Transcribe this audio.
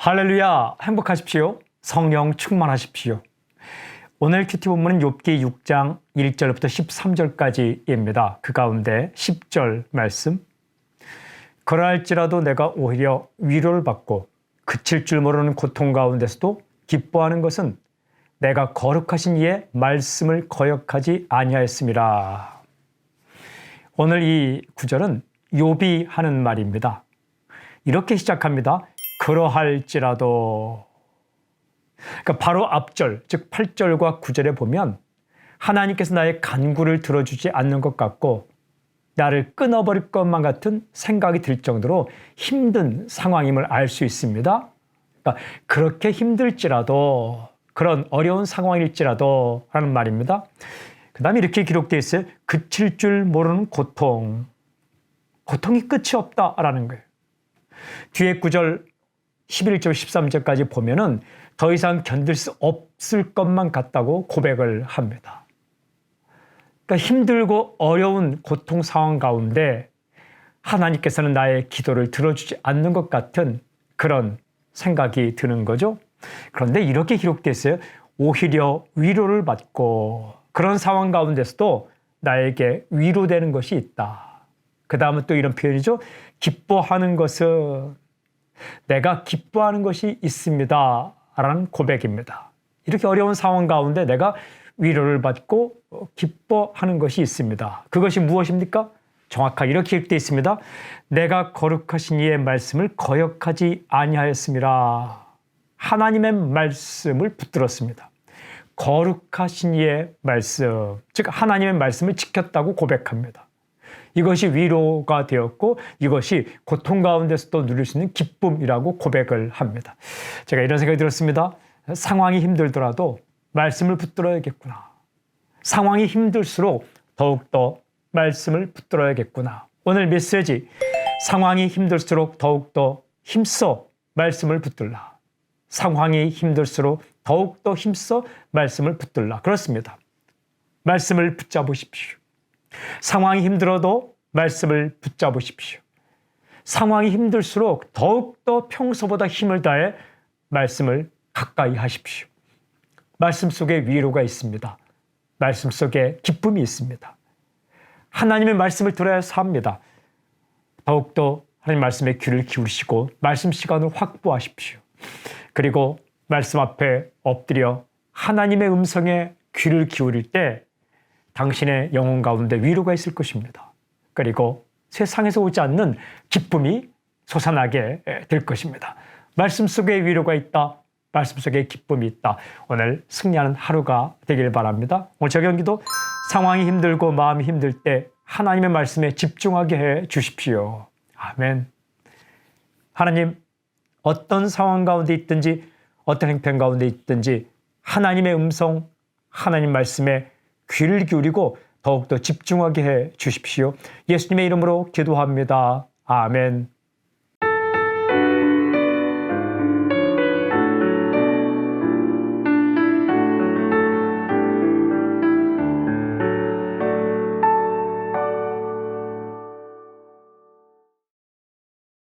할렐루야, 행복하십시오. 성령 충만하십시오. 오늘 큐티 본문은 욥기 6장 1절부터 13절까지입니다. 그 가운데 10절 말씀. 그러할지라도 내가 오히려 위로를 받고 그칠 줄 모르는 고통 가운데서도 기뻐하는 것은 내가 거룩하신 이의 말씀을 거역하지 아니하였음이라. 오늘 이 구절은 욥이 하는 말입니다. 이렇게 시작합니다. 그러할지라도. 그러니까 바로 앞절, 즉 8절과 9절에 보면 하나님께서 나의 간구를 들어주지 않는 것 같고 나를 끊어버릴 것만 같은 생각이 들 정도로 힘든 상황임을 알 수 있습니다. 그러니까 그렇게 힘들지라도, 그런 어려운 상황일지라도 라는 말입니다. 그 다음에 이렇게 기록되어 있어요. 그칠 줄 모르는 고통. 고통이 끝이 없다라는 거예요. 뒤에 9절 11절 13절까지 보면은 더 이상 견딜 수 없을 것만 같다고 고백을 합니다. 그러니까 힘들고 어려운 고통 상황 가운데 하나님께서는 나의 기도를 들어주지 않는 것 같은 그런 생각이 드는 거죠. 그런데 이렇게 기록되어 있어요. 오히려 위로를 받고 그런 상황 가운데서도 나에게 위로되는 것이 있다. 그 다음은 또 이런 표현이죠. 기뻐하는 것은 내가 기뻐하는 것이 있습니다. 라는 고백입니다. 이렇게 어려운 상황 가운데 내가 위로를 받고 기뻐하는 것이 있습니다. 그것이 무엇입니까? 정확하게 이렇게 기록되어 있습니다. 내가 거룩하신 이의 말씀을 거역하지 아니하였음이라. 하나님의 말씀을 붙들었습니다. 거룩하신 이의 말씀, 즉 하나님의 말씀을 지켰다고 고백합니다. 이것이 위로가 되었고 이것이 고통 가운데서도 누릴 수 있는 기쁨이라고 고백을 합니다. 제가 이런 생각이 들었습니다. 상황이 힘들더라도 말씀을 붙들어야겠구나. 상황이 힘들수록 더욱더 말씀을 붙들어야겠구나. 오늘 메시지, 상황이 힘들수록 더욱더 힘써 말씀을 붙들라. 상황이 힘들수록 더욱더 힘써 말씀을 붙들라. 그렇습니다. 말씀을 붙잡으십시오. 상황이 힘들어도 말씀을 붙잡으십시오. 상황이 힘들수록 더욱더 평소보다 힘을 다해 말씀을 가까이 하십시오. 말씀 속에 위로가 있습니다. 말씀 속에 기쁨이 있습니다. 하나님의 말씀을 들어야 삽니다. 더욱더 하나님 말씀에 귀를 기울이시고 말씀 시간을 확보하십시오. 그리고 말씀 앞에 엎드려 하나님의 음성에 귀를 기울일 때 당신의 영혼 가운데 위로가 있을 것입니다. 그리고 세상에서 오지 않는 기쁨이 솟아나게 될 것입니다. 말씀 속에 위로가 있다. 말씀 속에 기쁨이 있다. 오늘 승리하는 하루가 되길 바랍니다. 오늘 저경기도 상황이 힘들고 마음이 힘들 때 하나님의 말씀에 집중하게 해 주십시오. 아멘. 하나님, 어떤 상황 가운데 있든지 어떤 형편 가운데 있든지 하나님의 음성, 하나님 말씀에 귀를 기울이고 더욱더 집중하게 해 주십시오. 예수님의 이름으로 기도합니다. 아멘.